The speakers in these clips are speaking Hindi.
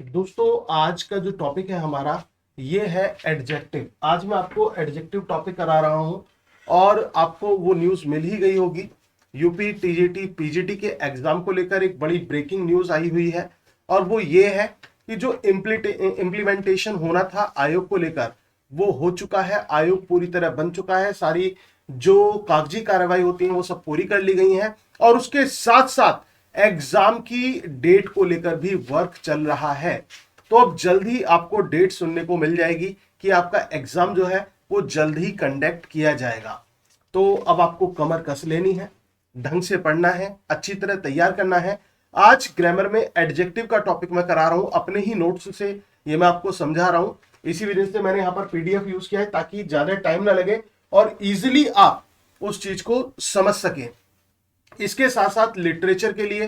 दोस्तों आज का जो टॉपिक है हमारा ये है एडजेक्टिव। आज मैं आपको एडजेक्टिव टॉपिक करा रहा हूं और आपको वो न्यूज़ मिल ही गई होगी। यूपी टीजीटी पीजीटी के एग्जाम को लेकर एक बड़ी ब्रेकिंग न्यूज़ आई हुई है और वो ये है कि जो इम्प्लीमेंटेशन होना था आयोग को लेकर वो हो चुका है। आयोग पूरी तरह बन चुका है, सारी जो कागजी कार्रवाई होती है वो सब पूरी कर ली गई है और उसके साथ साथ एग्जाम की डेट को लेकर भी वर्क चल रहा है। तो अब जल्द ही आपको डेट सुनने को मिल जाएगी कि आपका एग्जाम जो है वो जल्द ही कंडक्ट किया जाएगा। तो अब आपको कमर कस लेनी है, ढंग से पढ़ना है, अच्छी तरह तैयार करना है। आज ग्रामर में एडजेक्टिव का टॉपिक मैं करा रहा हूं, अपने ही नोट्स से ये मैं आपको समझा रहा हूं। इसी वजह से मैंने यहां पर पीडीएफ यूज किया है ताकि ज्यादा टाइम ना लगे और इजिली आप उस चीज को समझ सकें। इसके साथ साथ लिटरेचर के लिए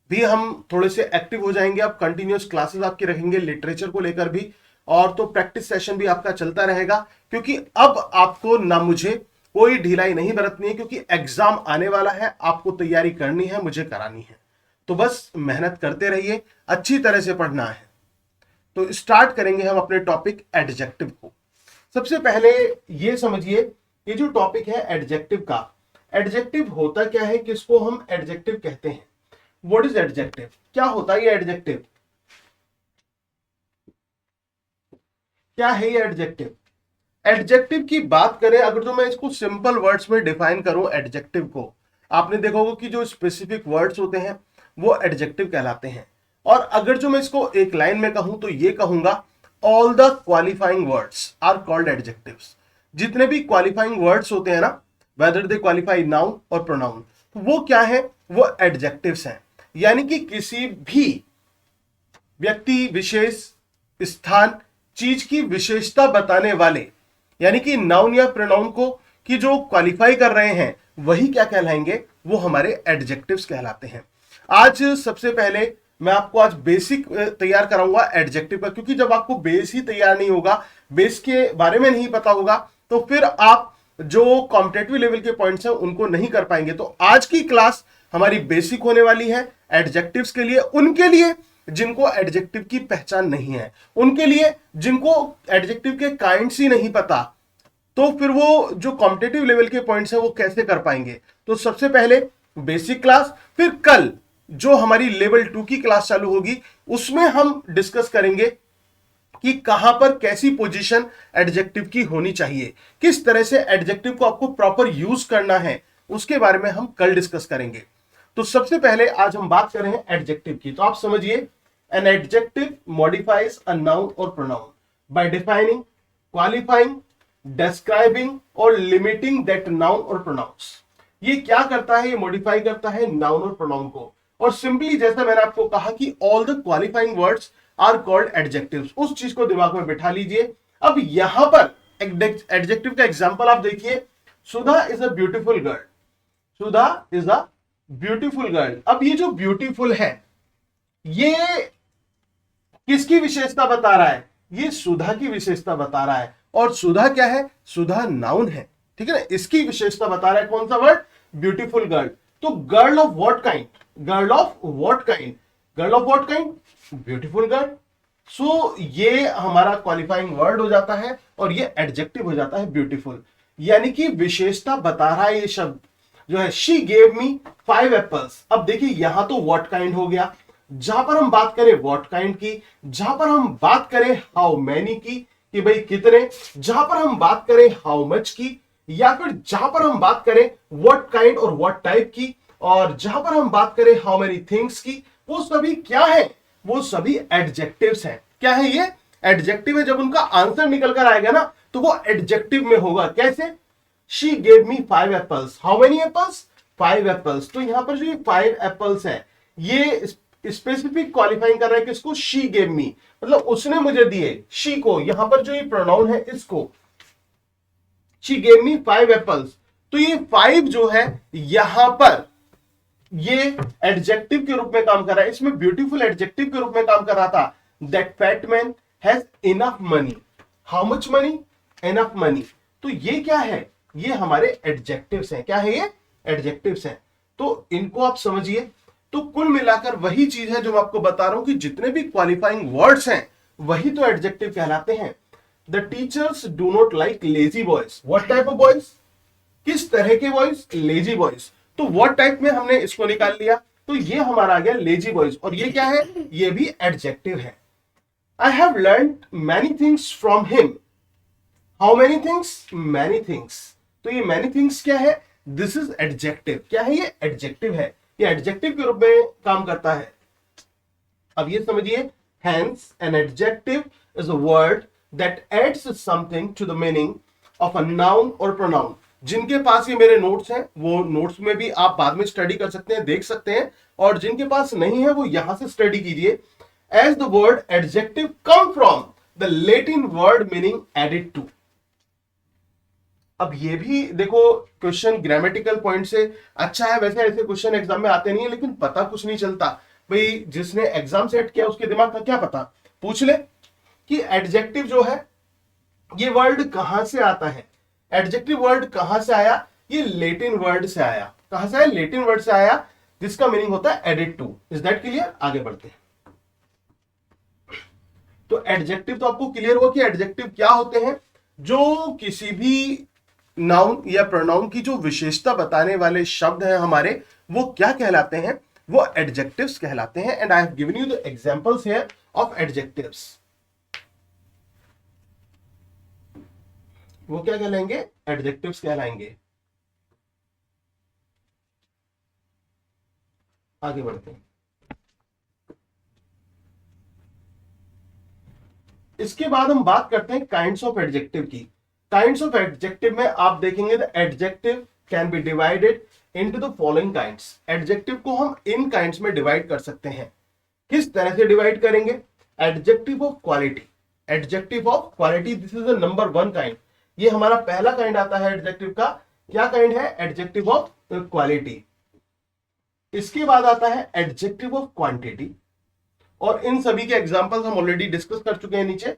भी हम थोड़े से एक्टिव हो जाएंगे। अब कंटिन्यूअस क्लासेस आपकी रखेंगे लिटरेचर को लेकर भी, और तो प्रैक्टिस सेशन भी आपका चलता रहेगा क्योंकि अब आपको ना मुझे कोई ढिलाई नहीं बरतनी है क्योंकि एग्जाम आने वाला है, आपको तैयारी करनी है, मुझे करानी है। तो बस मेहनत करते रहिए, अच्छी तरह से पढ़ना है। तो स्टार्ट करेंगे हम अपने टॉपिक एडजेक्टिव को। सबसे पहले ये समझिए ये जो टॉपिक है एडजेक्टिव का, एडजेक्टिव होता क्या है, किसको हम एडजेक्टिव कहते हैं। व्हाट इज एडजेक्टिव, क्या होता है ये एडजेक्टिव, क्या है ये एडजेक्टिव। एडजेक्टिव की बात करें अगर तो मैं इसको सिंपल वर्ड्स में डिफाइन करूं एडजेक्टिव को, आपने देखा होगा कि जो स्पेसिफिक वर्ड्स होते हैं वो एडजेक्टिव कहलाते हैं। और अगर जो मैं इसको एक लाइन में कहूं तो ये कहूंगा all the qualifying words are called adjectives. जितने भी क्वालिफाइंग वर्ड्स होते हैं ना, वेदर दे क्वालिफाई नाउन और प्रोनाउन, वो क्या है, वो एडजेक्टिव्स हैं। यानी कि किसी भी व्यक्ति विशेष, स्थान, चीज की विशेषता बताने वाले, यानी कि नाउन या प्रोनाउन को कि जो क्वालिफाई कर रहे हैं वही क्या कहलाएंगे, वो हमारे एडजेक्टिव्स कहलाते हैं। आज सबसे पहले मैं आपको आज बेसिक तैयार कराऊंगा एडजेक्टिव का, क्योंकि जब आपको बेस ही तैयार नहीं होगा, बेस के बारे में नहीं पता होगा, तो फिर आप जो कॉम्पिटेटिव लेवल के पॉइंट्स हैं उनको नहीं कर पाएंगे। तो आज की क्लास हमारी बेसिक होने वाली है एडजेक्टिव्स के लिए, उनके लिए जिनको एडजेक्टिव की पहचान नहीं है, उनके लिए जिनको एडजेक्टिव के काइंड्स ही नहीं पता, तो फिर वो जो कॉम्पिटेटिव लेवल के पॉइंट्स हैं वो कैसे कर पाएंगे। तो सबसे पहले बेसिक क्लास, फिर कल जो हमारी लेवल 2 की क्लास चालू होगी उसमें हम डिस्कस करेंगे कि कहां पर कैसी पोजीशन एडजेक्टिव की होनी चाहिए, किस तरह से एडजेक्टिव को आपको प्रॉपर यूज करना है, उसके बारे में हम कल डिस्कस करेंगे। तो सबसे पहले आज हम बात कर रहे हैं एडजेक्टिव की। तो आप समझिए, an adjective modifies a noun और pronoun by defining, qualifying, describing और लिमिटिंग दैट नाउन और प्रोनाउंस। ये क्या करता है, ये मॉडिफाई करता है नाउन और प्रोनाउन को। और सिंपली जैसा मैंने आपको कहा कि all the qualifying words are called adjectives, उस चीज को दिमाग में बिठा लीजिए। अब यहां पर एडजेक्टिव का एग्जांपल आप देखिए, Sudha is a beautiful girl, Sudha is a beautiful girl. अब ये जो ब्यूटीफुल है ये किसकी विशेषता बता रहा है, ये सुधा की विशेषता बता रहा है। और सुधा क्या है, सुधा नाउन है, ठीक है ना, इसकी विशेषता बता रहा है कौन सा वर्ड, ब्यूटीफुल गर्ल। तो girl of what kind, girl of what kind, girl of what kind, beautiful girl. So ये हमारा क्वालिफाइंग वर्ड हो जाता है और ये एडजेक्टिव हो जाता है ब्यूटीफुल, यानी कि विशेषता बता रहा है ये शब्द जो है। She gave me 5 apples. अब देखिए यहां तो व्हाट काइंड हो गया, जहां पर हम बात करें व्हाट काइंड की, जहां पर हम बात करें हाउ मैनी की कि भाई कितने, जहां पर हम बात करें हाउ मच की, या फिर जहां पर हम बात करें व्हाट काइंड और व्हाट टाइप की, और जहां पर हम बात करें हाउ मेनी थिंग्स की, वो सभी क्या है, वो सभी एडजेक्टिव्स हैं। क्या है ये, एडजेक्टिव है। जब उनका आंसर निकल कर आएगा ना तो वो एडजेक्टिव में होगा। कैसे, she gave me 5 apples, how many apples, 5 apples. तो यहां पर जो ये 5 एप्पल्स है ये स्पेसिफिक क्वालिफाइंग कर रहा है किसको, शी गेव मी, मतलब उसने मुझे दिए, शी को, यहां पर जो ये प्रोनाउन है इसको, शी गेव मी 5 एप्पल्स। तो ये 5 जो है यहां पर ये एडजेक्टिव के रूप में काम कर रहा है, इसमें ब्यूटीफुल एडजेक्टिव के रूप में काम कर रहा था। That fat man has enough money, how much money, enough money. तो ये क्या है, ये हमारे एडजेक्टिव्स हैं। क्या है ये, एडजेक्टिव्स हैं। तो इनको आप समझिए। तो कुल मिलाकर वही चीज है जो मैं आपको बता रहा हूं कि जितने भी क्वालिफाइंग वर्ड्स हैं वही तो एडजेक्टिव कहलाते हैं। The teachers do not like lazy boys. What type of boys? किस तरह के बॉयज? Lazy boys. तो व्हाट टाइप में हमने इसको निकाल लिया, तो ये हमारा आ गया लेजी बॉयज। और ये क्या है? ये भी एडजेक्टिव है। I have learn many things from him. How many things? Many things. तो ये मैनी थिंग्स क्या है? This is adjective. क्या है ये? एडजेक्टिव है। ये एडजेक्टिव के रूप में काम करता है। अब ये समझिए, hence an adjective is a word that adds something to the meaning of a noun और प्रोनाउन। जिनके पास ये मेरे नोट्स हैं वो नोट्स में भी आप बाद में स्टडी कर सकते हैं, देख सकते हैं, और जिनके पास नहीं है वो यहां से स्टडी कीजिए। As the word adjective come from the Latin word meaning added to. अब ये भी देखो, क्वेश्चन ग्रामेटिकल पॉइंट से अच्छा है। वैसे ऐसे क्वेश्चन एग्जाम में आते नहीं है, लेकिन पता कुछ नहीं चलता भाई। जिसने एग्जाम सेट किया उसके दिमाग का क्या पता। पूछ ले कि एडजेक्टिव जो है ये वर्ड कहां से आता है। एडजेक्टिव वर्ड कहां से आया? ये लैटिन वर्ड से आया। कहां से आया? लैटिन वर्ड से आया, जिसका मीनिंग होता है added to. Is that clear? आगे बढ़ते हैं। तो एडजेक्टिव तो आपको क्लियर हुआ कि एडजेक्टिव क्या होते हैं। जो किसी भी नाउन या प्रोनाउन की जो विशेषता बताने वाले शब्द हैं हमारे, वो क्या कहलाते हैं? वो एडजेक्टिव्स कहलाते हैं। And I have given you the examples here of adjectives. वो क्या कहलाएंगे? एडजेक्टिव्स कहलाएंगे। आगे बढ़ते हैं। इसके बाद हम बात करते हैं काइंड्स ऑफ एडजेक्टिव की। काइंड्स ऑफ एडजेक्टिव में आप देखेंगे the adjective can be divided into the following kinds. Adjective को हम इन काइंड्स में डिवाइड कर सकते हैं। किस तरह से डिवाइड करेंगे? Adjective of quality. Adjective of quality, this is the number 1 kind. ये हमारा पहला काइंड आता है एडजेक्टिव का। क्या काइंड है? Adjective of quality. इसके बाद आता है एडजेक्टिव ऑफ क्वांटिटी, और इन सभी के एग्जांपल्स हम ऑलरेडी डिस्कस कर चुके हैं नीचे।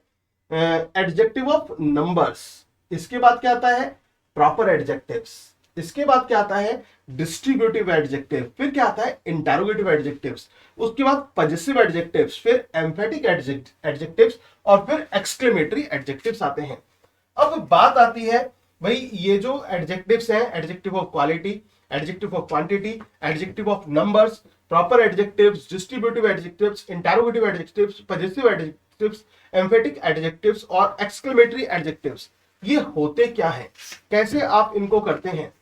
Adjective of numbers. इसके बाद क्या आता है? Proper adjectives. इसके बाद क्या आता है? Distributive adjective. फिर क्या आता है? Interrogative adjectives. उसके बाद पजेसिव एडजेक्टिव्स, फिर एम्फेटिक एडजेक्टिव्स, और फिर एक्सक्लेमेटरी एडजेक्टिव्स आते हैं। अब बात आती है भाई, ये जो एडजेक्टिव्स हैं, adjective of quality, adjective of quantity, adjective of numbers, proper adjectives, distributive adjectives, interrogative adjectives, possessive adjectives, emphatic adjectives और एक्सक्लेमेटरी एडजेक्टिव्स, ये होते क्या हैं? कैसे आप इनको करते हैं?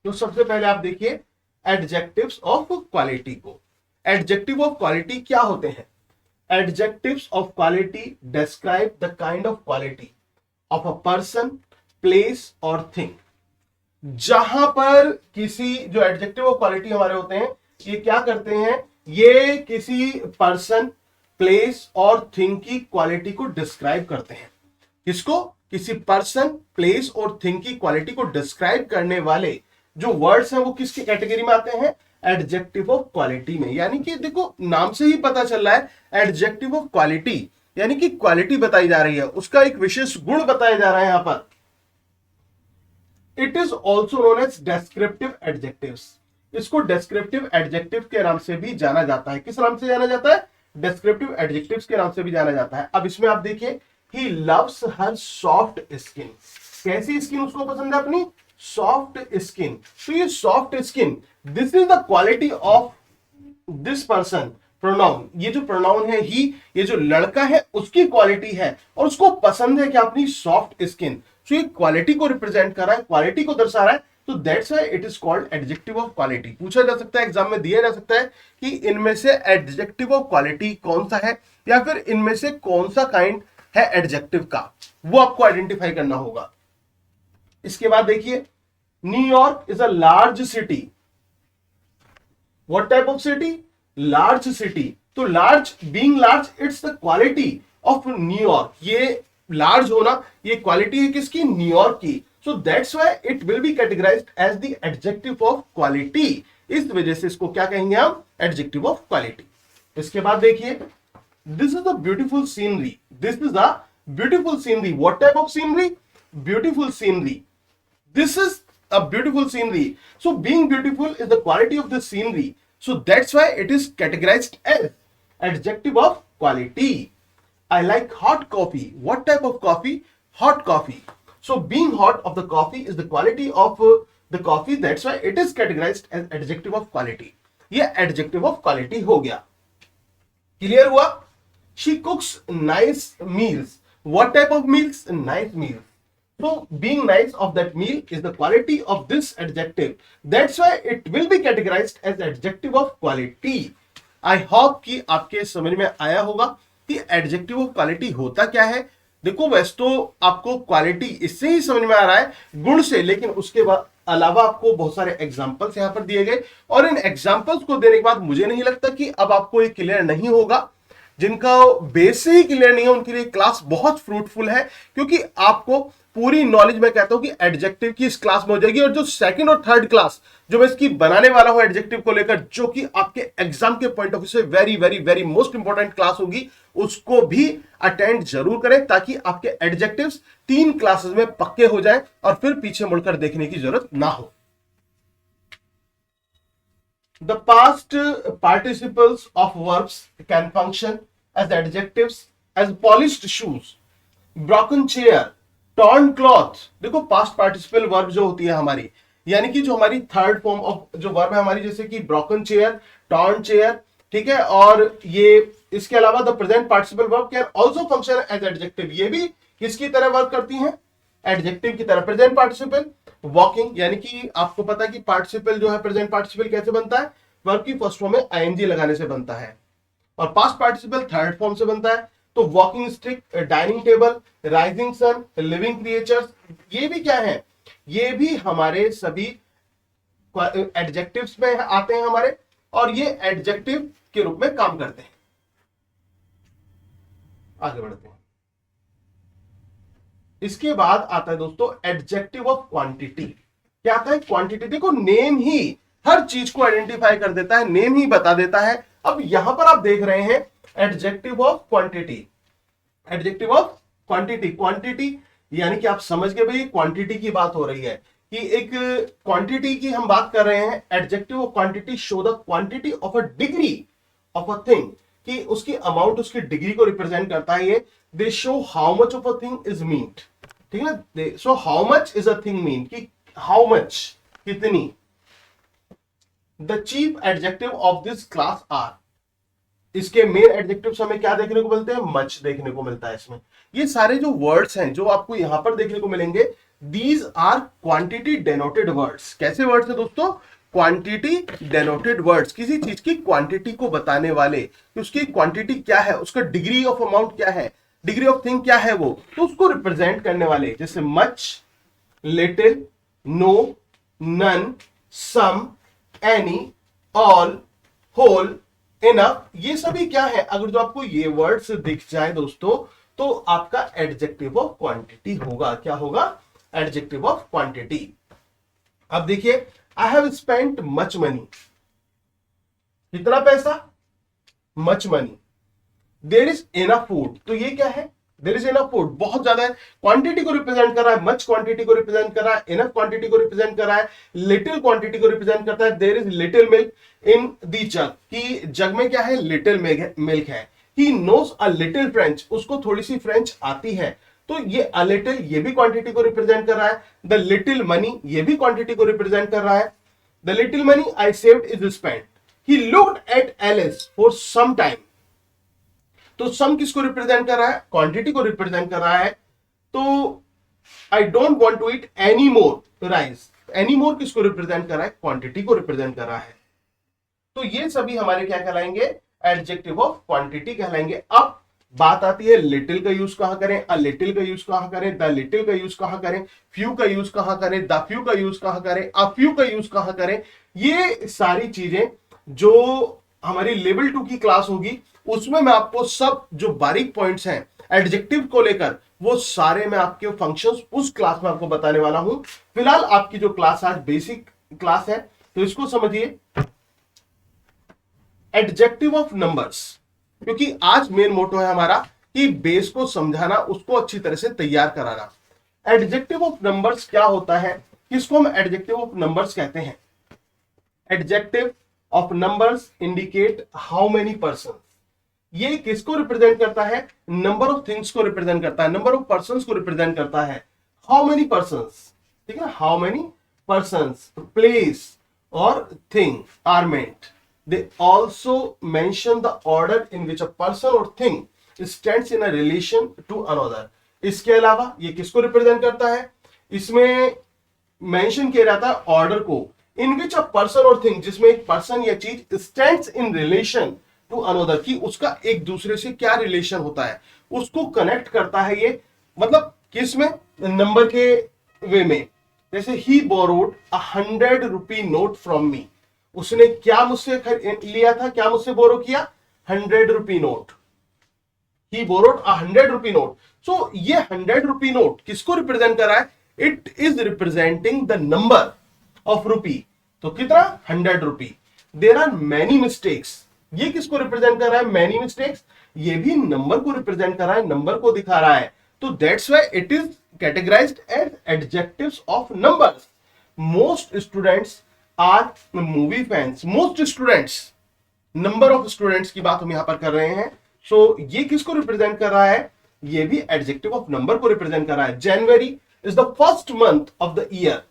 तो सबसे पहले आप देखिए एडजेक्टिव्स ऑफ क्वालिटी को। एडजेक्टिव ऑफ क्वालिटी क्या होते हैं? Adjectives of quality describe the kind of quality of a person, place और थिंग। जहां पर किसी, जो एडजेक्टिव ऑफ क्वालिटी हमारे होते हैं, ये क्या करते हैं? ये किसी पर्सन, प्लेस और थिंग की क्वालिटी को डिस्क्राइब करते हैं। किसको? किसी पर्सन, प्लेस और थिंग की क्वालिटी को डिस्क्राइब करने वाले जो वर्ड्स हैं वो किसकी कैटेगरी में आते हैं? एडजेक्टिव ऑफ क्वालिटी में। यानी कि देखो, नाम से ही पता चल रहा है एडजेक्टिव ऑफ क्वालिटी, यानी कि क्वालिटी बताई जा रही है, उसका एक विशेष गुण बताया जा रहा है यहां पर। It is also known as descriptive adjectives. इसको डेस्क्रिप्टिव एडजेक्टिव के नाम से भी जाना जाता है। किस नाम से जाना जाता है? डेस्क्रिप्टिव एडजेक्टिव्स के नाम से भी जाना जाता है। अब इसमें आप देखिए, he loves her soft skin. कैसी स्किन उसको पसंद है? अपनी सॉफ्ट स्किन। तो ये soft skin, this is the quality of this person. Pronoun, ये जो प्रोनाउन है ही, ये जो लड़का है उसकी क्वालिटी है, और उसको पसंद है कि अपनी सॉफ्ट स्किन। तो ये क्वालिटी को रिप्रेजेंट कर रहा है, क्वालिटी को दर्शा रहा है। तो that's why it is called adjective of quality. पूछा जा सकता है, एग्जाम में दिया जा सकता है कि इनमें से एडजेक्टिव ऑफ क्वालिटी कौन सा है, या फिर इनमें से कौन सा काइंड है एडजेक्टिव का, वो आपको आइडेंटिफाई करना होगा। इसके बाद देखिए, New York is a large city. What type of city? Large city. तो large, being large, it's the quality of New York. ये लार्ज होना, ये क्वालिटी है किसकी? न्यूयॉर्क की। So that's why it will be categorised as the adjective of quality. इस वजह से इसको क्या कहेंगे हम? Adjective of quality. इसके बाद देखिए, this is a beautiful scenery. This is a beautiful scenery. What type of scenery? Beautiful scenery. This is a beautiful scenery. So being beautiful is the quality of the scenery. So that's why it is categorized as adjective of quality. I like hot coffee. What type of coffee? Hot coffee. So being hot of the coffee is the quality of the coffee. That's why it is categorized as adjective of quality. ये adjective of quality हो गया. Clear हुआ? She cooks nice meals. What type of meals? Nice meals. So being nice of that meal is the quality of this adjective. That's why it will be categorized as adjective of quality. I hope कि आपके समझ में आया होगा कि adjective of quality होता क्या है. देखो वैसे तो आपको क्वालिटी इससे ही समझ में आ रहा है, गुण से, लेकिन उसके बाद अलावा आपको बहुत सारे एग्जाम्पल्स यहां पर दिए गए, और इन एग्जाम्पल्स को देने के बाद मुझे नहीं लगता कि अब आपको ये क्लियर नहीं होगा. जिनका बेस से ही क्लियर नहीं है उनके लिए क्लास बहुत फ्रूटफुल है, क्योंकि आपको पूरी नॉलेज मैं कहता हूं कि एडजेक्टिव की इस क्लास में हो जाएगी. और जो सेकंड और थर्ड क्लास जो मैं इसकी बनाने वाला हूं एडजेक्टिव को लेकर, जो कि आपके एग्जाम के पॉइंट ऑफ व्यू से very very very most important class होगी, उसको भी अटेंड जरूर करें ताकि आपके एडजेक्टिव्स 3 क्लासेस में पक्के हो जाएं और फिर पीछे मुड़कर देखने की जरूरत ना हो. The past participles of verbs can function as adjectives as polished shoes, broken chair, torn cloth. देखो past participle verb जो होती है हमारी, यानी कि जो हमारी थर्ड फॉर्म ऑफ जो वर्ब है हमारी, जैसे कि broken chair, torn chair, ठीक है, और ये इसके अलावा the present participle verb can also function as adjective. ये भी किसकी तरह वर्क करती हैं? एडजेक्टिव की तरह. प्रेजेंट पार्टिसिपल वॉकिंग, यानी कि आपको पता है कि पार्टिसिपल जो है प्रेजेंट पार्टिसिपल कैसे बनता है? वर्ब की फर्स्ट फॉर्म में आईएनजी लगाने से बनता है, और पास्ट पार्टिसिपल थर्ड फॉर्म से बनता है. तो walking stick, dining table, rising sun, living creatures, ये भी क्या है? ये भी हमारे सभी एडजेक्टिव्स में आते हैं हमारे, और ये एडजेक्टिव के रूप में काम करते हैं. आगे बढ़ते हैं. इसके बाद आता है दोस्तों एडजेक्टिव ऑफ क्वांटिटी. क्या आता है? क्वांटिटी. देखो नेम ही हर चीज को आइडेंटिफाई कर देता है, नेम ही बता देता है. अब यहां पर आप देख रहे हैं adjective of quantity. Adjective of quantity, quantity यानी कि आप समझ गए भाई क्वांटिटी की बात हो रही है, कि एक क्वांटिटी की हम बात कर रहे हैं. Adjective of quantity show the quantity of a degree of a thing, कि उसकी अमाउंट उसकी डिग्री को रिप्रेजेंट करता है. ये they show how much of a thing is meant, ठीक है. They show how much is a thing mean, कि हाउ मच, कितनी. The chief adjective of this class are. इसके मेन एडजेक्टिव्स हमें क्या देखने को मिलते हैं? मच देखने को मिलता है इसमें. ये सारे जो वर्ड्स हैं जो आपको यहां पर देखने को मिलेंगे, these are quantity denoted words. कैसे वर्ड्स है दोस्तों? Quantity denoted words. किसी चीज की क्वांटिटी को बताने वाले, उसकी क्वांटिटी क्या है, उसका डिग्री ऑफ अमाउंट क्या है, डिग्री ऑफ थिंग क्या है वो, तो उसको रिप्रेजेंट करने वाले. जैसे मच, लिटिल, नो, नन, सम, एनी, ऑल, होल, इनफ, ये सभी क्या है? अगर जो आपको ये वर्ड्स दिख जाए दोस्तों, तो आपका एडजेक्टिव ऑफ क्वांटिटी होगा. क्या होगा? Adjective of quantity. अब देखिए, I have spent much money. कितना पैसा? Much money. There is enough food. तो ये क्या है? देयर इज इनफ फूड, बहुत ज्यादा है. क्वांटिटी को रिप्रेजेंट कर रहा है, मच क्वांटिटी को रिप्रेजेंट कर रहा है, इनफ क्वांटिटी को रिप्रेजेंट कर रहा है, लिटिल क्वांटिटी को रिप्रेजेंट करता है. There is little milk in the jug, कि जग में क्या है? लिटिल मिल्क है. He knows a little French, उसको थोड़ी सी फ्रेंच आती है. तो ये अ लिटिल, ये भी क्वांटिटी को रिप्रेजेंट कर रहा है. द लिटिल मनी, ये भी क्वांटिटी को रिप्रेजेंट कर रहा है. The little money I saved is spent. He looked at Alice for some time. तो सम किसको रिप्रेजेंट कर रहा है? क्वांटिटी को रिप्रेजेंट कर रहा है. तो I don't want to eat any more rice. Any more किसको रिप्रेजेंट कर रहा है? क्वांटिटी को रिप्रेजेंट कर रहा है. तो ये सभी हमारे क्या कहलाएंगे? एडजेक्टिव ऑफ क्वांटिटी कहलाएंगे. अब बात आती है लिटिल का यूज कहां करें, अ लिटिल का यूज कहां करें, द लिटिल का यूज कहां करें, फ्यू का यूज कहां करें, द फ्यू का यूज कहां करें, अ फ्यू का यूज कहां करें. ये सारी चीजें जो हमारी लेवल 2 की क्लास होगी, उसमें मैं आपको सब जो बारीक पॉइंट्स हैं एडजेक्टिव को लेकर, वो सारे मैं आपके फंक्शंस उस क्लास में आपको बताने वाला हूं. फिलहाल आपकी जो क्लास आज बेसिक क्लास है, तो इसको समझिए एडजेक्टिव ऑफ नंबर्स, क्योंकि आज मेन मोटो है हमारा कि बेस को समझाना, उसको अच्छी तरह से तैयार कराना. एडजेक्टिव ऑफ नंबर्स क्या होता है? किसको हम एडजेक्टिव ऑफ नंबर्स कहते हैं? Adjective of numbers indicate how many person. ये किसको रिप्रेजेंट करता है? नंबर ऑफ थिंग्स को रिप्रेजेंट करता है, नंबर ऑफ पर्संस को रिप्रेजेंट करता है। हाउ मेनी पर्संस, ठीक है ना, हाउ मेनी पर्संस, प्लेस और thing are meant. They also mention the order in which a person और thing stands in a relation to another. इसके अलावा ये किसको रिप्रेजेंट करता है? इसमें मेंशन किया जाता है ऑर्डर को, इन विच अ पर्सन और थिंग, जिसमें एक पर्सन या चीज stands in relation to another, की उसका एक दूसरे से क्या रिलेशन होता है, उसको कनेक्ट करता है ये। मतलब किस में? नंबर के वे में। जैसे ही borrowed 100 rupee note from me, उसने क्या मुझसे लिया था, क्या मुझसे बोरो किया? 100 रुपी नोट। ही बोरोड 100 रुपी नोट। सो ये 100 रुपी नोट किसको रिप्रेजेंट कर रहा है? It is representing the number of rupee. तो कितना? 100 रुपी। देर आर मैनी मिस्टेक्स, ये किसको रिप्रेजेंट कर रहा है? Many mistakes. ये भी नंबर को रिप्रेजेंट कर रहा है, नंबर को दिखा रहा है। तो that's why it is categorised as adjectives of numbers. Most students are movie fans. Most students, number of students की बात हम यहां पर कर रहे हैं। सो ये किसको रिप्रेजेंट कर रहा है? ये भी एडजेक्टिव ऑफ नंबर को रिप्रेजेंट कर रहा है। जनवरी is the first month of the year.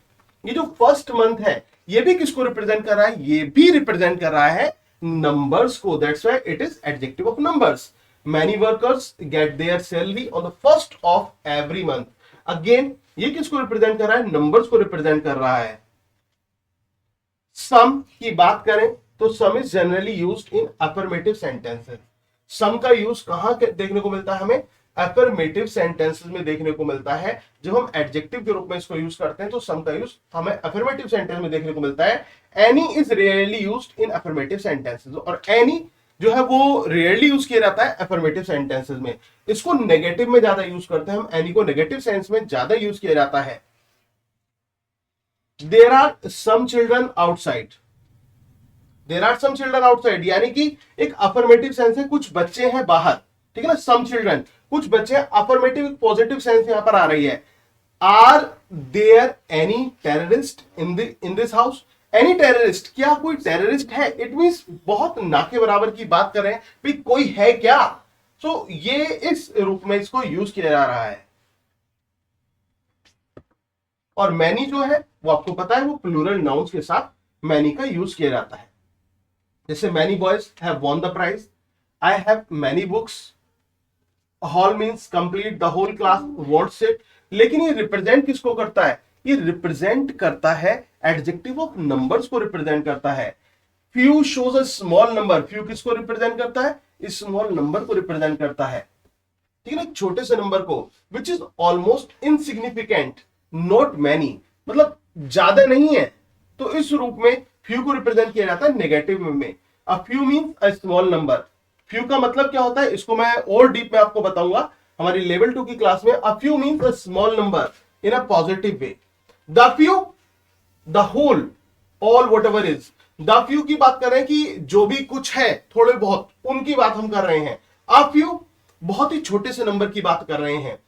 ये जो फर्स्ट मंथ है ये भी किसको रिप्रेजेंट कर रहा है? ये भी रिप्रेजेंट कर रहा है नंबर्स को। That's why it is adjective of numbers. Many workers get their salary on the first of every month. Again ये किसको रिप्रेजेंट कर रहा है? नंबर्स को रिप्रेजेंट कर रहा है। सम की बात करें तो some is generally used in affirmative sentences. Some का यूज कहां देखने को मिलता है? हमें अफर्मेटिव सेंटेंसेस में देखने को मिलता है। जब हम एडजेक्टिव के रूप में इसको यूज करते हैं तो सम का यूज हमें अफर्मेटिव सेंटेंस में देखने को मिलता है। Any is rarely used in affirmative sentences, और एनी जो है वो रेयरली यूज किया जाता है अफर्मेटिव सेंटेंसेस में। इसको नेगेटिव में ज्यादा यूज करते हैं हम, एनी को नेगेटिव सेंस में ज्यादा यूज किया जाता है। There are some children outside. There are some children outside यानी कि एक अफर्मेटिव सेंस है, कुछ बच्चे हैं बाहर, ठीक है ना। सम चिल्ड्रन, कुछ बच्चे, अफर्मेटिव पॉजिटिव सेंस यहां पर आ रही है। Are there any terrorist in this house? Any terrorist, क्या कोई टेररिस्ट है? इट मींस बहुत ना के बराबर की बात कर रहे हैं भाई, कोई है क्या? सो ये इस रूप में इसको यूज किया जा रहा है। और मैनी जो है वो आपको पता है वो प्लूरल नाउन्स के साथ मैनी का यूज किया जाता है। जैसे many boys have won the prize, I have many books, whole means complete, the whole class wants it. लेकिन ये रिप्रेजेंट किसको करता है? ये रिप्रेजेंट करता है एडजेक्टिव ऑफ नंबर्स को रिप्रेजेंट करता है। फ्यू शोज अ स्मॉल नंबर, फ्यू किसको रिप्रेजेंट करता है? स्मॉल नंबर को रिप्रेजेंट करता है, ठीक है ना, छोटे से नंबर को। Which is almost insignificant not many, मतलब ज्यादा नहीं है। तो इस रूप में फ्यू को रिप्रेजेंट किया जाता है नेगेटिव में। A few means a small number. Few का मतलब क्या होता है इसको मैं और डीप में आपको बताऊंगा हमारी लेवल 2 की क्लास में। A few means a small number in a positive way. The few, the whole, all whatever is. The few की बात कर रहे हैं कि जो भी कुछ है, थोड़े बहुत, उनकी बात हम कर रहे हैं। अ फ्यू बहुत ही छोटे से नंबर की बात कर रहे हैं।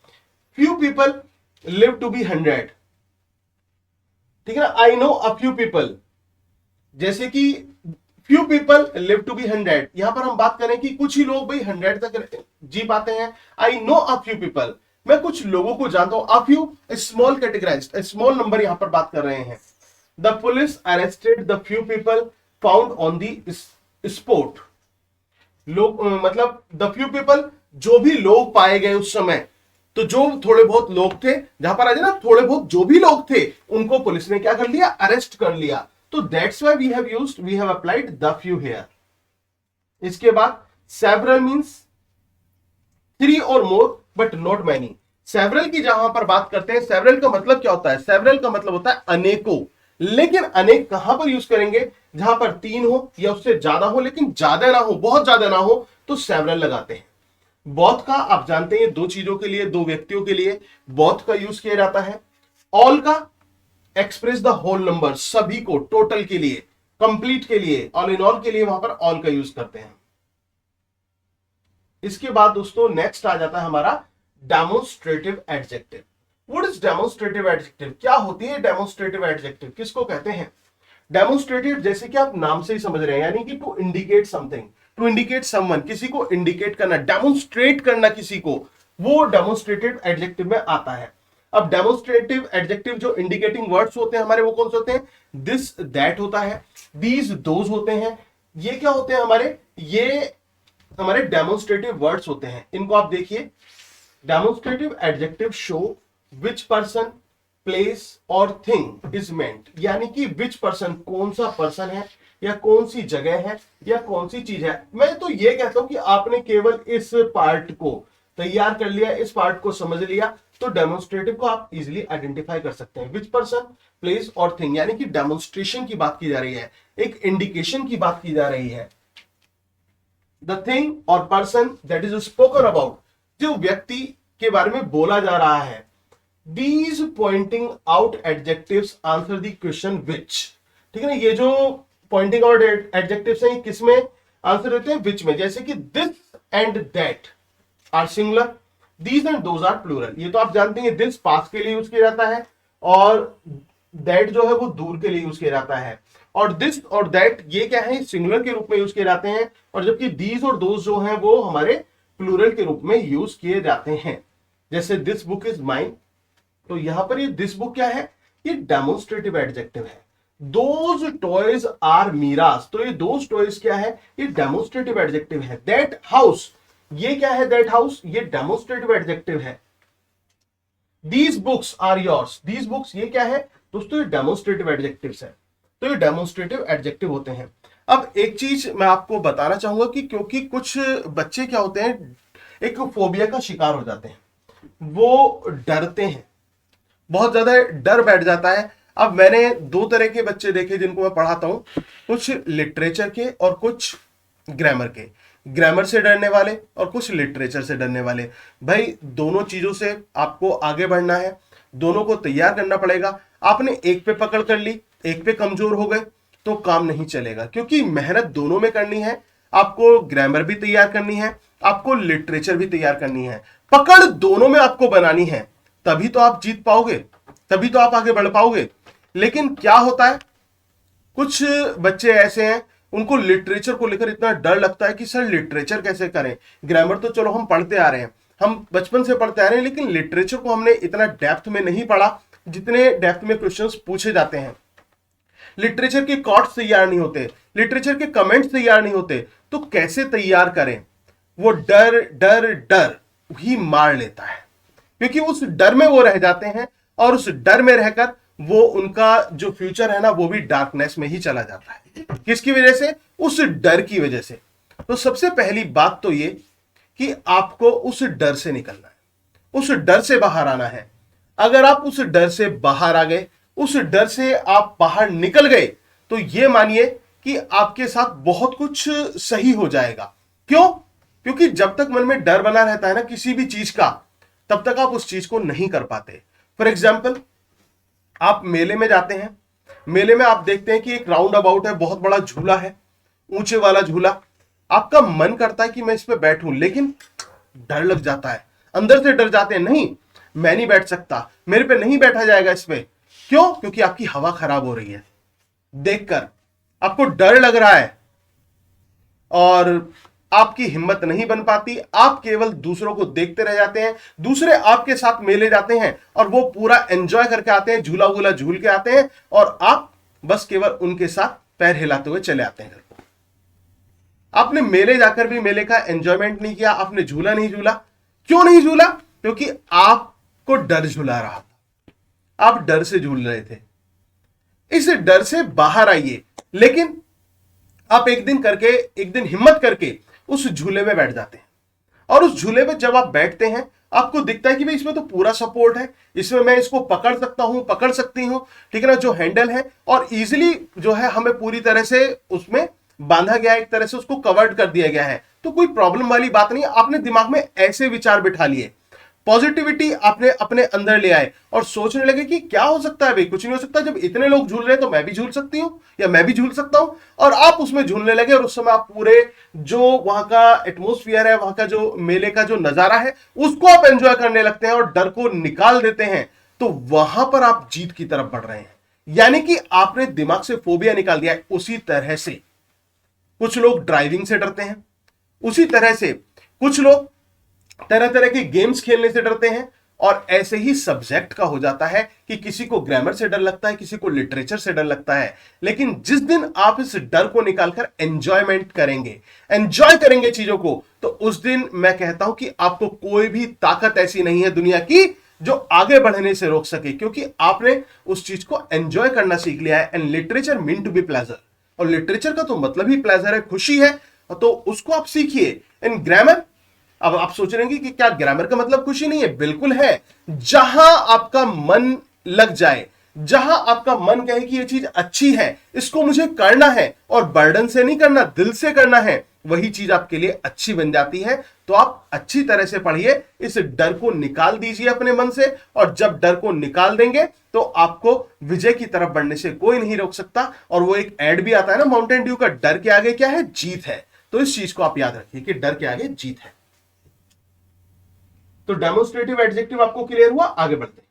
Few people live to be 100, ठीक है ना। I know a few people, जैसे कि few people live to be 100, यहां पर हम बात करें कि कुछ ही लोग भाई 100 तक जी पाते हैं। आई नो अ फ्यू पीपल, मैं कुछ लोगों को जानता हूं। A few small categorised, small number यहां पर बात कर रहे हैं। The police arrested the few people found on the spot. लोग मतलब द फ्यू पीपल, जो भी लोग पाए गए उस समय, तो जो थोड़े बहुत लोग थे, जहां पर आ जाए ना, थोड़े बहुत जो भी लोग थे उनको पुलिस ने क्या कर लिया? अरेस्ट कर लिया। तो that's why we have applied the few here. इसके बाद सेवरल मींस 3 और more but not many. Several की जहां पर बात करते हैं, सेवरल का मतलब क्या होता है? सेवरल का मतलब होता है अनेकों। लेकिन अनेक कहां पर यूज करेंगे? जहां पर 3 हो या उससे ज्यादा हो, लेकिन ज्यादा ना हो, बहुत ज्यादा ना हो, तो सेवरल लगाते हैं। बोथ का आप जानते हैं 2 चीजों के लिए, 2 व्यक्तियों के लिए बोथ का यूज किया जाता है। ऑल का एक्सप्रेस द होल नंबर, सभी को, टोटल के लिए, कंप्लीट के लिए, ऑल इन ऑल के लिए वहां पर ऑल का यूज करते हैं। इसके बाद दोस्तों नेक्स्ट आ जाता है हमारा demonstrative adjective. What is demonstrative adjective? क्या होती है डेमोन्स्ट्रेटिव एडजेक्टिव? किसको कहते हैं? डेमोन्स्ट्रेटिव जैसे कि आप नाम से ही समझ रहे हैं, यानी कि to indicate something, to indicate someone, किसी को इंडिकेट करना, डेमोन्स्ट्रेट करना किसी को, वो डेमोन्स्ट्रेटिव एडजेक्टिव में आता है। अब डेमोन्स्ट्रेटिव एडजेक्टिव जो इंडिकेटिंग वर्ड्स होते हैं हमारे, वो कौन से होते हैं? दिस, दैट होता है, दीज, दोज होते हैं। ये क्या होते हैं हमारे? ये हमारे डेमोन्स्ट्रेटिव वर्ड्स होते हैं। इनको आप देखिए, demonstrative adjective show which person, place और थिंग इज मेंट, यानी कि विच पर्सन, कौन सा पर्सन है या कौन सी जगह है या कौन सी चीज है। मैं तो ये कहता हूं कि आपने केवल इस पार्ट को तैयार कर लिया, इस पार्ट को समझ लिया, तो डेमोन्स्ट्रेटिव को आप इजीली आइडेंटिफाई कर सकते हैं। विच पर्सन, प्लेस और थिंग, यानी कि डेमोन्स्ट्रेशन की बात की जा रही है, एक इंडिकेशन की बात की जा रही है। द थिंग और person that is spoken about, जो व्यक्ति के बारे में बोला जा रहा है। These pointing out adjectives answer the question which, ठीक है ना। ये जो pointing out adjectives हैं, किस में आंसर देते हैं? which में। जैसे कि this and that are singular, these and those are plural। ये तो आप जानते हैं, this पास के लिए यूज किया जाता है और that जो है वो दूर के लिए यूज किया जाता है, और this और that ये क्या है? सिंगुलर के रूप में यूज किए जाते हैं, और जबकि these और those जो हैं वो हमारे प्लूरल के रूप में यूज किए जाते हैं। जैसे दिस बुक इज माइन, तो यहां पर ये दिस बुक क्या है? ये डेमोन्स्ट्रेटिव एडजेक्टिव है। दोज टॉयज आर मीरास, तो ये दोज टॉयज क्या है? ये डेमोन्स्ट्रेटिव एडजेक्टिव है। दैट हाउस, ये क्या है? दैट हाउस ये डेमोन्स्ट्रेटिव एडजेक्टिव है। These books are yours, these books ये क्या है दोस्तों? ये डेमोन्स्ट्रेटिव एडजेक्टिव्स है। तो ये डेमोन्स्ट्रेटिव एडजेक्टिव होते हैं। अब एक चीज मैं आपको बताना चाहूंगा कि क्योंकि कुछ बच्चे क्या होते हैं, एक फोबिया का शिकार हो जाते हैं, वो डरते हैं, बहुत ज्यादा डर बैठ जाता है। अब मैंने दो तरह के बच्चे देखे जिनको मैं पढ़ाता हूं, कुछ लिटरेचर के और कुछ ग्रामर के। ग्रामर से डरने वाले और कुछ लिटरेचर से डरने वाले। भाई दोनों चीजों से आपको आगे बढ़ना है, दोनों को तैयार करना पड़ेगा। आपने एक पे पकड़ कर ली, एक पे कमजोर हो गए तो काम नहीं चलेगा, क्योंकि मेहनत दोनों में करनी है। आपको ग्रामर भी तैयार करनी है, आपको लिटरेचर भी तैयार करनी है, पकड़ दोनों में आपको बनानी है, तभी तो आप जीत पाओगे, तभी तो आप आगे बढ़ पाओगे। लेकिन क्या होता है, कुछ बच्चे ऐसे हैं उनको लिटरेचर को लेकर इतना डर लगता है कि सर लिटरेचर कैसे करें, ग्रामर तो चलो हम पढ़ते आ रहे हैं, हम बचपन से पढ़ते आ रहे हैं, लेकिन लिटरेचर को हमने इतना डेप्थ में नहीं पढ़ा जितने डेप्थ में क्वेश्चंस पूछे जाते हैं। लिटरेचर के कॉर्ड्स तैयार नहीं होते, लिटरेचर के कमेंट्स तैयार नहीं होते, तो कैसे तैयार करें? वो डर डर डर ही मार लेता है, क्योंकि उस डर में वो रह जाते हैं, और उस डर में रहकर वो उनका जो फ्यूचर है ना, वो भी डार्कनेस में ही चला जाता है। किसकी वजह से? उस डर की वजह से। तो सबसे पहली बात तो ये कि आपको उस डर से निकलना है, उस डर से बाहर आना है। अगर आप उस डर से बाहर आ गए, उस डर से आप बाहर निकल गए, तो ये मानिए कि आपके साथ बहुत कुछ सही हो जाएगा। क्यों? क्योंकि जब तक मन में डर बना रहता है ना किसी भी चीज का, तब तक आप उस चीज को नहीं कर पाते। फॉर एग्जाम्पल, आप मेले में जाते हैं, मेले में आप देखते हैं कि एक राउंड अबाउट है, बहुत बड़ा झूला है, ऊंचे वाला झूला। आपका मन करता है कि मैं इस पे बैठूं, लेकिन डर लग जाता है, अंदर से डर जाते हैं, नहीं मैं नहीं बैठ सकता, मेरे पे नहीं बैठा जाएगा इस पे। क्यों? क्योंकि आपकी हवा खराब हो रही है, देखकर आपको डर लग रहा है और आपकी हिम्मत नहीं बन पाती। आप केवल दूसरों को देखते रह जाते हैं, दूसरे आपके साथ मेले जाते हैं और वो पूरा एंजॉय करके आते हैं, झूला वूला झूल के आते हैं, और आप बस केवल उनके साथ पैर हिलाते हुए चले आते हैं घर को। आपने मेले जाकर भी मेले का एंजॉयमेंट नहीं किया, आपने झूला नहीं झूला। क्यों नहीं झूला? क्योंकि आपको डर झुला रहा था, आप डर से झूल रहे थे। इस डर से बाहर आइए। लेकिन आप एक दिन हिम्मत करके उस झूले में बैठ जाते हैं, और उस झूले में जब आप बैठते हैं आपको दिखता है कि भाई इसमें तो पूरा सपोर्ट है, इसमें मैं इसको पकड़ सकता हूं, पकड़ सकती हूं, ठीक है ना, जो हैंडल है, और इजीली जो है हमें पूरी तरह से उसमें बांधा गया है, एक तरह से उसको कवर्ड कर दिया गया है, तो कोई प्रॉब्लम वाली बात नहीं। आपने दिमाग में ऐसे विचार बिठा लिए, पॉजिटिविटी आपने अपने अंदर ले आए और सोचने लगे कि क्या हो सकता है भाई, कुछ नहीं हो सकता, जब इतने लोग झूल रहे हैं तो मैं भी झूल सकती हूँ या मैं भी झूल सकता हूं। और आप उसमें झूलने लगे, और उस समय आप पूरे जो वहां का एटमोस्फियर है, वहां का जो मेले का जो नजारा है, उसको आप एंजॉय करने लगते हैं और डर को निकाल देते हैं। तो वहां पर आप जीत की तरफ बढ़ रहे हैं। यानी कि आपने दिमाग से फोबिया निकाल दिया है। उसी तरह से कुछ लोग ड्राइविंग से डरते हैं, उसी तरह से कुछ लोग तरह तरह के गेम्स खेलने से डरते हैं, और ऐसे ही सब्जेक्ट का हो जाता है कि किसी को ग्रामर से डर लगता है, किसी को लिटरेचर से डर लगता है। लेकिन जिस दिन आप इस डर को निकालकर एंजॉयमेंट करेंगे, एंजॉय करेंगे चीजों को, तो उस दिन मैं कहता हूं कि आपको कोई भी ताकत ऐसी नहीं है दुनिया की जो आगे बढ़ने से रोक सके, क्योंकि आपने उस चीज को एंजॉय करना सीख लिया है। And literature mean to be pleasure, और लिटरेचर का तो मतलब ही प्लेजर है, खुशी है, तो उसको आप सीखिए। इन ग्रामर, अब आप सोच रहे हैं कि क्या ग्रामर का मतलब खुशी नहीं है? बिल्कुल है। जहां आपका मन लग जाए, जहां आपका मन कहे कि यह चीज अच्छी है, इसको मुझे करना है, और बर्डन से नहीं करना, दिल से करना है, वही चीज आपके लिए अच्छी बन जाती है। तो आप अच्छी तरह से पढ़िए, इस डर को निकाल दीजिए अपने मन से, और जब डर को निकाल देंगे तो आपको विजय की तरफ बढ़ने से कोई नहीं रोक सकता। और वो एक एड भी आता है ना माउंटेन ड्यू का, डर के आगे क्या है? जीत है। तो इस चीज को आप याद रखिए कि डर के आगे जीत है। तो डेमोन्स्ट्रेटिव एडजेक्टिव आपको क्लियर हुआ? आगे बढ़ते हैं।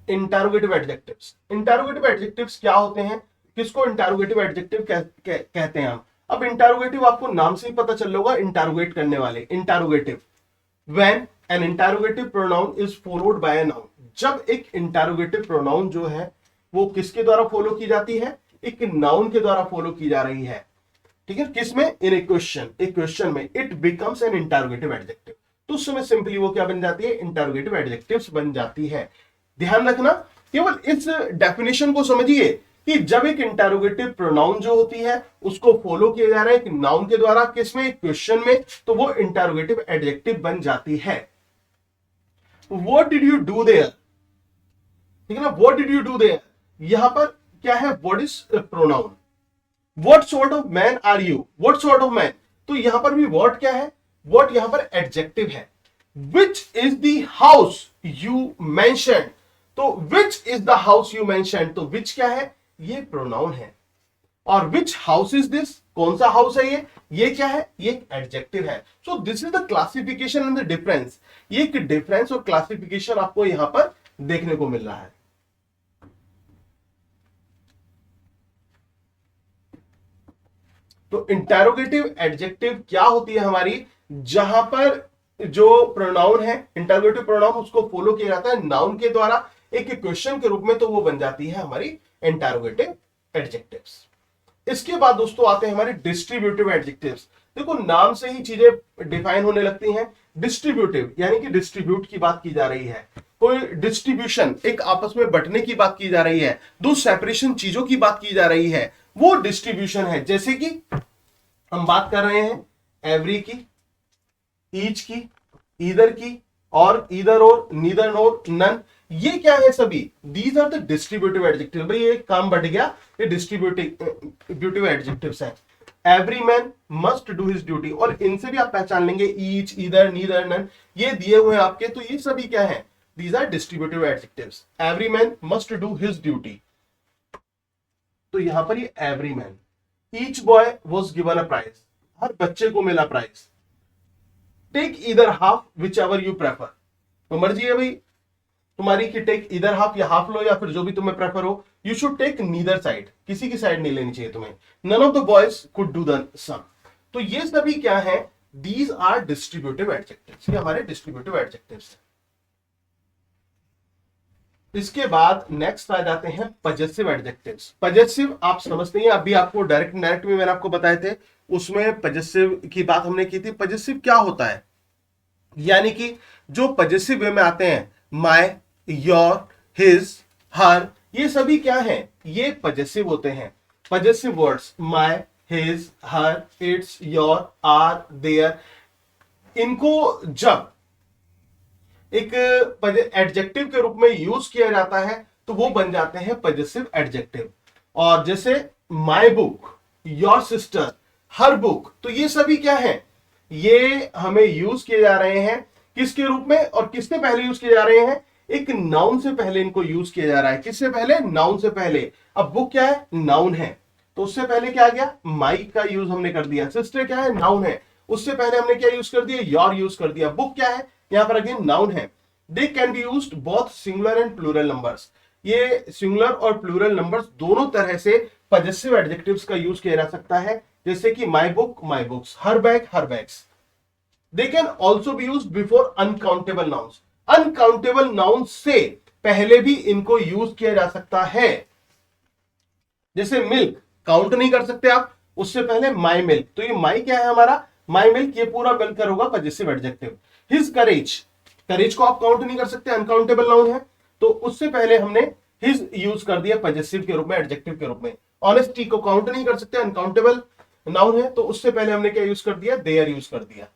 Interrogative adjectives. इंटरोगेटिव एडजेक्टिव्स क्या होते हैं? किसको इंटरोगेटिव एडजेक्टिव कहते हैं हम? अब इंटरोगेटिव आपको नाम से ही पता चल होगा, इंटरोगेट करने वाले। Interrogative, when an interrogative pronoun is followed by a noun. जब एक इंटरोगेटिव प्रोनाउन जो है वो किसके द्वारा फॉलो की जाती है? एक नाउन के द्वारा फॉलो की जा रही है। ठीक है, किसमें? इन ए क्वेश्चन, एक क्वेश्चन में it becomes N interrogative adjective. तो उस समय सिंपली वो क्या बन जाती है? इंटरोगेटिव एडजेक्टिव्स बन जाती है। ध्यान रखना, केवल इस डेफिनेशन को समझिए कि जब एक इंटरोगेटिव प्रोनाउन जो होती है उसको फॉलो किया जा रहा है एक नाउन के द्वारा, किसमें? एक क्वेश्चन में, तो वो इंटरोगेटिव एडजेक्टिव बन जाती है। What did you do there? ठीक है ना, what did you do there, यहां पर क्या है? What is pronoun. What sort of man are you? What sort of man, तो यहां पर भी व्हाट क्या है? व्हाट यहां पर एडजेक्टिव है। Which is the house you mention, तो which is the house you mention, तो विच क्या है? ये प्रोनाउन है। और विच हाउस इज दिस, कौन सा हाउस है ये क्या है? ये एक एडजेक्टिव है। So this is the classification and the difference. ये एक डिफरेंस और क्लासिफिकेशन आपको यहां पर देखने को मिल रहा है। तो इंटरोगेटिव एडजेक्टिव क्या होती है हमारी? जहां पर जो प्रोनाउन है, इंटरोगेटिव प्रोनाउन, उसको फॉलो किया जाता है नाउन के द्वारा एक क्वेश्चन के रूप में, तो वो बन जाती है हमारी इंटरोगेटिव एडजेक्टिव्स। इसके बाद दोस्तों आते हैं हमारे डिस्ट्रीब्यूटिव एडजेक्टिव्स। देखो नाम से ही चीजें डिफाइन होने लगती हैं। डिस्ट्रीब्यूटिव यानी कि डिस्ट्रीब्यूट की बात की जा रही है, कोई डिस्ट्रीब्यूशन, एक आपस में बंटने की बात की जा रही है, दो सेपरेशन चीजों की बात की जा रही है, वो डिस्ट्रीब्यूशन है। जैसे कि हम बात कर रहे हैं एवरी की, ईच की, ईदर की, और ईदर और, नीदर और, नन, ये क्या है? सभी these are the distributive adjective. भाई ये काम बढ़ गया, ये डिस्ट्रीब्यूटिव एडजेक्टिव्स हैं। Every man must do his duty, और इनसे भी आप पहचान लेंगे ईच, ईदर, नीदर, नन, ये दिए हुए हैं आपके, तो ये सभी क्या है? These are distributive adjectives. Every man must do his duty, तो यहां पर ये every man. Each boy was given a prize, हर बच्चे को मिला prize. Take either half whichever you prefer, तो मर्जी है भाई तुम्हारी कि टेक ईदर हाफ, या हाफ लो या फिर जो भी तुम्हें प्रेफर हो। You should take neither side, किसी की साइड नहीं लेनी चाहिए तुम्हें। None of the boys could do the sum, तो ये सभी क्या है? दीज आर डिस्ट्रीब्यूटिव एडजेक्टिव्स, ये हमारे डिस्ट्रीब्यूटिव एडजेक्टिव्स हैं। इसके बाद नेक्स्ट आ जाते हैं पजेसिव एडजेक्टिव्स। पजेसिव आप समझते हैं, अभी आपको डायरेक्ट डायरेक्ट में मैंने आपको बताए थे, उसमें पजेसिव की बात हमने की थी। पजेसिव क्या होता है? यानी कि जो पजेसिव वे में आते हैं, माय, योर, हिज, हर, ये सभी क्या है? ये पजेसिव होते हैं। Possessive words my, his, her, its, your, our, their, इनको जब एक एडजेक्टिव के रूप में यूज किया जाता है तो वो बन जाते हैं पजेसिव एडजेक्टिव। और जैसे my book, your sister, her book, तो ये सभी क्या है? ये हमें यूज किए जा रहे हैं किसके रूप में, और किससे पहले यूज किए जा रहे हैं? एक नाउन से पहले इनको यूज किया जा रहा है। किससे पहले? नाउन से पहले। अब बुक क्या है? नाउन है, तो उससे पहले क्या आ गया? माई का यूज हमने कर दिया। सिस्टर क्या है? नाउन है, उससे पहले हमने क्या यूज कर दिया, योर यूज कर दिया। बुक क्या है, यहां पर अगेन नाउन है। They can be used both singular and plural numbers, ये सिंगुलर और प्लूरल नंबर्स दोनों तरह से पजेसिव एडजेक्टिव्स का यूज किया जा सकता है, जैसे कि my book, my books, her bag, her bags. They can also be used before uncountable nouns, uncountable noun से पहले भी इनको यूज किया जा सकता है। जैसे मिल्क काउंट नहीं कर सकते आप, उससे पहले माई मिल्क, तो ये माई क्या है हमारा, माई मिल्क, ये पूरा मिलकर होगा पजेसिव एडजेक्टिव। हिज करेज, करेज को आप काउंट नहीं कर सकते, अनकाउंटेबल नाउन है, तो उससे पहले हमने हिज यूज कर दिया पजेसिव के रूप में, एडजेक्टिव के रूप में। ऑनेस्टी को काउंट नहीं कर सकते, अनकाउंटेबल नाउन है, तो उससे पहले हमने क्या यूज कर दिया, देयर यूज कर दिया,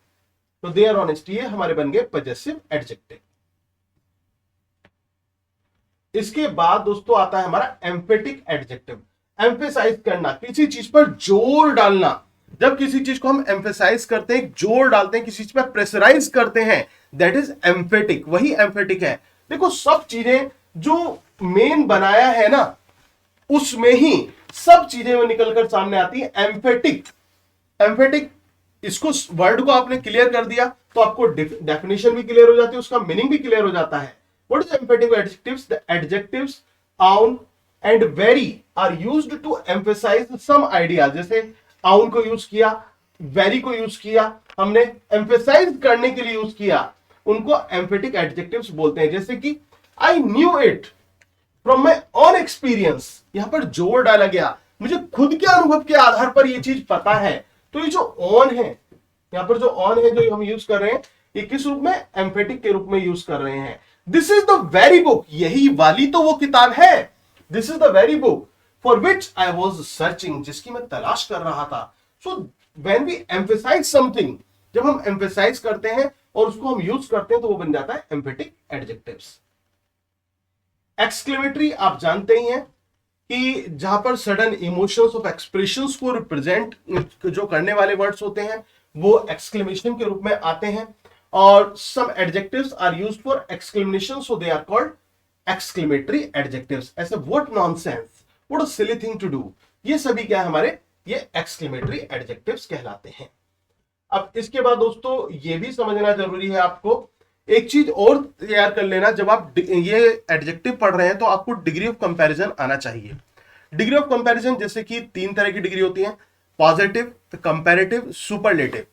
तो देयर ऑनेस्टी है हमारे बन गए पजेसिव एडजेक्टिव। इसके बाद दोस्तों आता है हमारा एम्फेटिक एडजेक्टिव। एम्फेसाइज करना, किसी चीज पर जोर डालना। जब किसी चीज को हम एम्फेसाइज करते हैं, जोर डालते हैं, किसी चीज पर प्रेशराइज करते हैं, दैट इज एम्फेटिक, वही एम्फेटिक है। देखो सब चीजें जो मेन बनाया है ना, उसमें ही सब चीजें वो निकलकर सामने आती है। एम्फेटिक, एम्फेटिक, इसको वर्ड को आपने क्लियर कर दिया तो आपको डेफिनेशन भी क्लियर हो जाती है, उसका मीनिंग भी क्लियर हो जाता है। What is emphatic adjectives? The adjectives own and very are used to emphasize some idea. जैसे आउन को यूज किया, वेरी को यूज किया, हमने एम्फेसाइज करने के लिए यूज किया, उनको एम्फेटिक एडजेक्टिव्स बोलते हैं। जैसे कि I knew it from my on experience, यहां पर जोर डाला गया, मुझे खुद के अनुभव के आधार पर यह चीज पता है। तो ये जो ऑन है, यहां पर जो ऑन है जो हम यूज कर रहे हैं, ये किस रूप में, एम्फेटिक के रूप में यूज कर रहे हैं। This is the very book, यही वाली तो वो किताब है। This is the very book for which I was searching, जिसकी मैं तलाश कर रहा था। So when we emphasize something, जब हम एम्फेसाइज करते हैं और उसको हम यूज करते हैं, तो वो बन जाता है एम्फेटिक एडजेक्टिव्स। एक्सक्लेमेटरी आप जानते ही हैं कि जहां पर सडन इमोशंस ऑफ एक्सप्रेशंस को रिप्रेजेंट जो करने वाले वर्ड्स होते हैं, वो एक्सक्लेमेशन के रूप में आते हैं। और some adjectives are used for exclamation, so they are called exclamatory adjectives. ऐसे what nonsense, what a silly thing to do, ये सभी क्या है हमारे, ये एक्सक्लेमेटरी एडजेक्टिव्स कहलाते हैं। अब इसके बाद दोस्तों ये भी समझना जरूरी है आपको, एक चीज और तैयार कर लेना, जब आप ये एडजेक्टिव पढ़ रहे हैं तो आपको डिग्री ऑफ कंपैरिजन आना चाहिए। डिग्री ऑफ कंपैरिजन जैसे कि 3 तरह की डिग्री होती है, पॉजिटिव, कंपैरेटिव, सुपरलेटिव।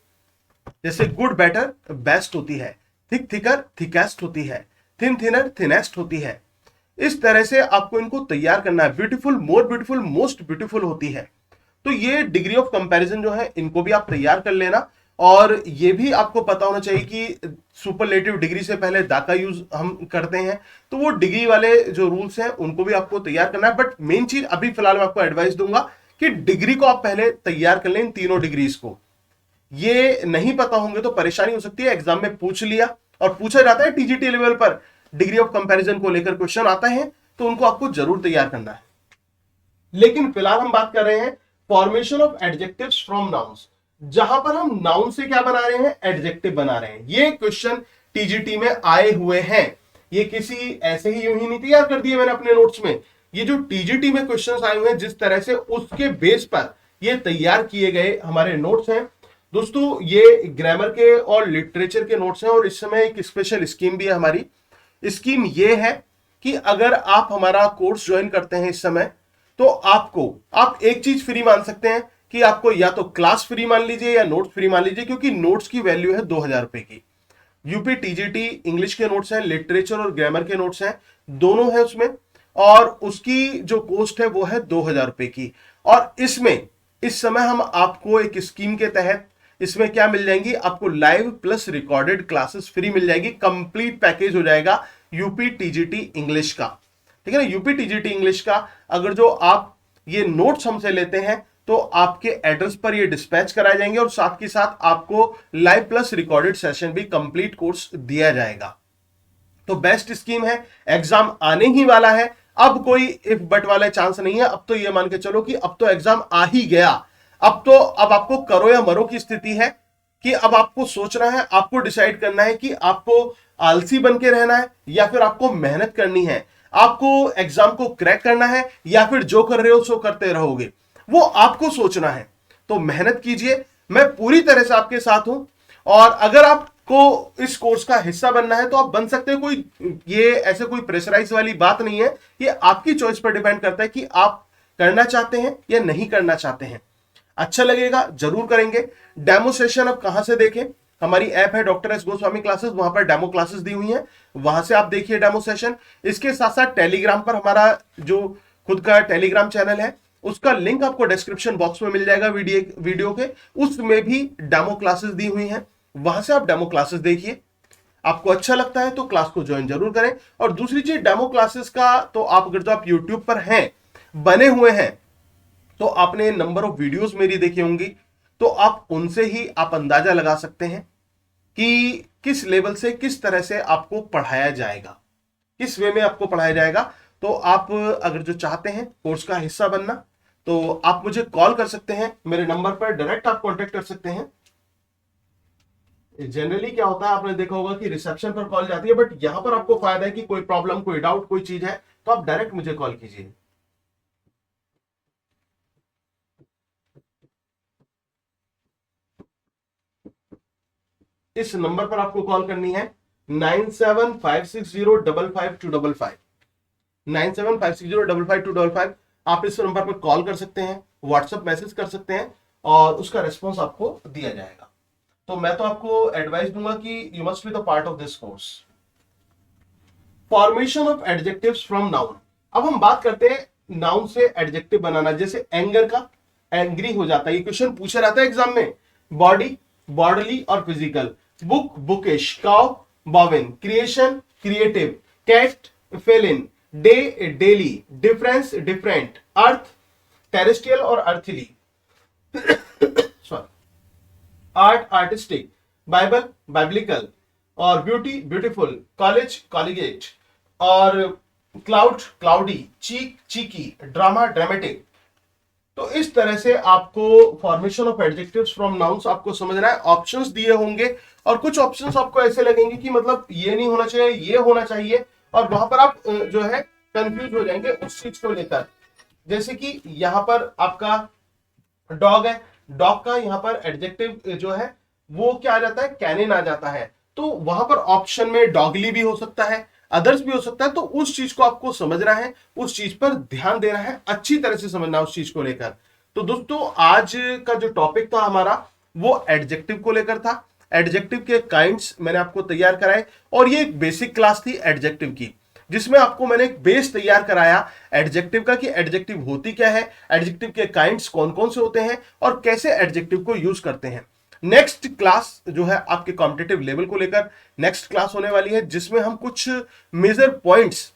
जैसे गुड बेटर, बेस्ट होती है, थिक थिकर, थिकेस्ट होती है, थिन थिनर, थिनेस्ट होती है। इस तरह से आपको इनको तैयार करना है। Beautiful, more beautiful, most beautiful होती है। तो ये डिग्री ऑफ कंपैरिजन जो है, इनको भी आप तैयार कर लेना। और ये भी आपको पता होना चाहिए कि सुपरलेटिव डिग्री से पहले दा का यूज हम करते हैं, तो वो डिग्री वाले जो रूल्स हैं उनको भी आपको तैयार करना है। बट मेन चीज अभी फिलहाल मैं आपको एडवाइस दूंगा कि डिग्री को आप पहले तैयार कर लें, इन तीनों डिग्रीज को। ये नहीं पता होंगे तो परेशानी हो सकती है। एग्जाम में पूछ लिया, और पूछा जाता है टीजीटी लेवल पर डिग्री ऑफ कंपैरिजन को लेकर क्वेश्चन आता है, तो उनको आपको जरूर तैयार करना है। लेकिन फिलहाल हम बात कर रहे हैं formation of adjectives from nouns, जहां पर हम नाउन से क्या बना रहे हैं, एडजेक्टिव बना रहे हैं। ये क्वेश्चन टीजीटी में आए हुए हैं, ये किसी ऐसे ही यूं ही नहीं तैयार कर दिए मैंने अपने नोट्स में। ये जो टीजीटी में क्वेश्चंस आए हुए हैं, जिस तरह से उसके बेस पर ये तैयार किए गए हमारे नोट्स हैं दोस्तों, ये ग्रामर के और लिटरेचर के नोट्स हैं। और इस समय एक स्पेशल स्कीम भी है हमारी। स्कीम ये है कि अगर आप हमारा कोर्स ज्वाइन करते हैं इस समय, तो आप एक चीज फ्री मान सकते हैं कि आपको या तो क्लास फ्री मान लीजिए या नोट्स फ्री मान लीजिए, क्योंकि नोट्स की वैल्यू है 2000 रुपए की। यूपी टीजीटी इंग्लिश के नोट्स हैं, लिटरेचर और ग्रामर के नोट्स हैं, दोनों हैं उसमें, और उसकी जो कॉस्ट है वो है 2000 रुपए की। और इसमें इस समय हम आपको एक स्कीम के तहत इसमें क्या मिल जाएंगी, आपको live plus recorded classes free मिल जाएगी। कंप्लीट पैकेज हो जाएगा यूपी टीजीटी इंग्लिश का, ठीक है ना। यूपी टीजीटी इंग्लिश का अगर जो आप ये नोट्स हमसे लेते हैं, तो आपके एड्रेस पर ये डिस्पैच कराए जाएंगे, और साथ के साथ आपको लाइव प्लस रिकॉर्डेड सेशन भी कंप्लीट कोर्स दिया जाएगा। तो बेस्ट स्कीम है। एग्जाम आने ही वाला है, अब कोई इफ बट वाला चांस नहीं है। अब तो ये मान के चलो कि अब तो एग्जाम आ ही गया। अब आपको करो या मरो की स्थिति है कि अब आपको सोचना है, आपको डिसाइड करना है कि आपको आलसी बन के रहना है या फिर आपको मेहनत करनी है, आपको एग्जाम को क्रैक करना है या फिर जो कर रहे हो सो करते रहोगे, वो आपको सोचना है। तो मेहनत कीजिए, मैं पूरी तरह से आपके साथ हूं। और अगर आपको इस कोर्स का हिस्सा बनना है तो आप बन सकते हैं। कोई ये ऐसे कोई प्रेशराइज वाली बात नहीं है, ये आपकी चॉइस पर डिपेंड करता है कि आप करना चाहते हैं या नहीं करना चाहते हैं। अच्छा लगेगा जरूर करेंगे। डेमो सेशन अब कहां से देखें? हमारी ऐप है डॉक्टर एस गोस्वामी क्लासेस, वहां पर डेमो क्लासेस दी हुई हैं, वहां से आप देखिए डेमो सेशन। इसके साथ साथ टेलीग्राम पर हमारा जो खुद का टेलीग्राम चैनल है उसका लिंक आपको डिस्क्रिप्शन बॉक्स में मिल जाएगा वीडियो के, उसमें भी डेमो क्लासेस दी हुई हैं, वहां से आप डेमो क्लासेस देखिए। आपको अच्छा लगता है तो क्लास को ज्वाइन जरूर करें। और दूसरी चीज डेमो क्लासेस का, तो आप अगर तो आप यूट्यूब पर हैं, बने हुए हैं, तो आपने नंबर ऑफ वीडियोस मेरी देखी होंगी, तो आप उनसे ही आप अंदाजा लगा सकते हैं कि किस लेवल से किस तरह से आपको पढ़ाया जाएगा, किस वे में आपको पढ़ाया जाएगा। तो आप अगर जो चाहते हैं कोर्स का हिस्सा बनना, तो आप मुझे कॉल कर सकते हैं, मेरे नंबर पर डायरेक्ट आप कांटेक्ट कर सकते हैं। जनरली क्या होता है, आपने देखा होगा कि रिसेप्शन पर कॉल जाती है, बट यहां पर आपको फायदा है कि कोई प्रॉब्लम, कोई डाउट, कोई चीज है तो आप डायरेक्ट मुझे कॉल कीजिए। इस नंबर पर आपको कॉल करनी है 9756055255, 9756055255। आप इस नंबर पर कॉल कर सकते हैं, व्हाट्सएप मैसेज कर सकते हैं और उसका रिस्पॉन्स आपको दिया जाएगा। तो मैं तो आपको एडवाइस दूंगा कि you must be the part of this course. Formation of adjectives from noun. अब हम बात करते हैं नाउन से एडजेक्टिव बनाना। जैसे एंगर का, एंग्री हो जाता है, ये क्वेश्चन पूछा रहता है एग्जाम में। बॉडी, बॉडली और physical. Book, bookish. Cow, bovine. Creation, creative. Cat, feline. Day, daily. Difference, different. Earth, terrestrial और earthly. Sorry. Art, artistic. Bible, biblical. और ब्यूटी, ब्यूटीफुल। College, collegiate. और cloud, cloudy. Cheek, cheeky. Drama, dramatic. तो इस तरह से आपको formation of adjectives from nouns आपको समझना है। ऑप्शंस दिए होंगे और कुछ ऑप्शंस आपको ऐसे लगेंगे कि मतलब ये नहीं होना चाहिए, ये होना चाहिए, और वहां पर आप जो है कंफ्यूज हो जाएंगे उस चीज को लेकर। जैसे कि यहां पर आपका डॉग है, डॉग का यहाँ पर एडजेक्टिव जो है वो क्या आ जाता है? कैनिन आ जाता है। तो वहां पर ऑप्शन में डॉगली भी हो सकता है, अदर्स भी हो सकता है। तो उस चीज को आपको समझना है, उस चीज पर ध्यान देना है, अच्छी तरह से समझना है उस चीज को लेकर। तो दोस्तों आज का जो टॉपिक था हमारा वो एडजेक्टिव को लेकर था। एडजेक्टिव के काइंड्स मैंने आपको तैयार कराए और ये एक बेसिक क्लास थी एडजेक्टिव की, जिसमें आपको मैंने एक बेस तैयार कराया एडजेक्टिव का कि एडजेक्टिव होती क्या है, एडजेक्टिव के काइंड्स कौन कौन से होते हैं और कैसे एडजेक्टिव को यूज करते हैं। नेक्स्ट क्लास जो है आपके कॉम्पिटिटिव लेवल को लेकर नेक्स्ट क्लास होने वाली है, जिसमें हम कुछ मेजर पॉइंट्स,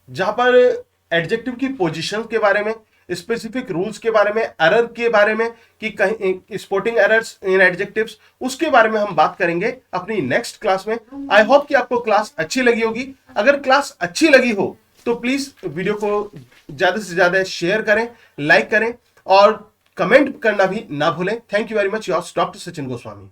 जहां पर एडजेक्टिव की पोजीशन के बारे में, स्पेसिफिक रूल्स के बारे में, एरर के बारे में कि कहीं स्पोर्टिंग एरर्स इन एडजेक्टिव्स, उसके बारे में हम बात करेंगे अपनी नेक्स्ट क्लास में। आई होप कि आपको क्लास अच्छी लगी होगी। अगर क्लास अच्छी लगी हो तो प्लीज वीडियो को ज्यादा से ज्यादा शेयर करें, लाइक करें और कमेंट करना भी ना भूलें। Thank you very much, yours doctor Sachin Goswami.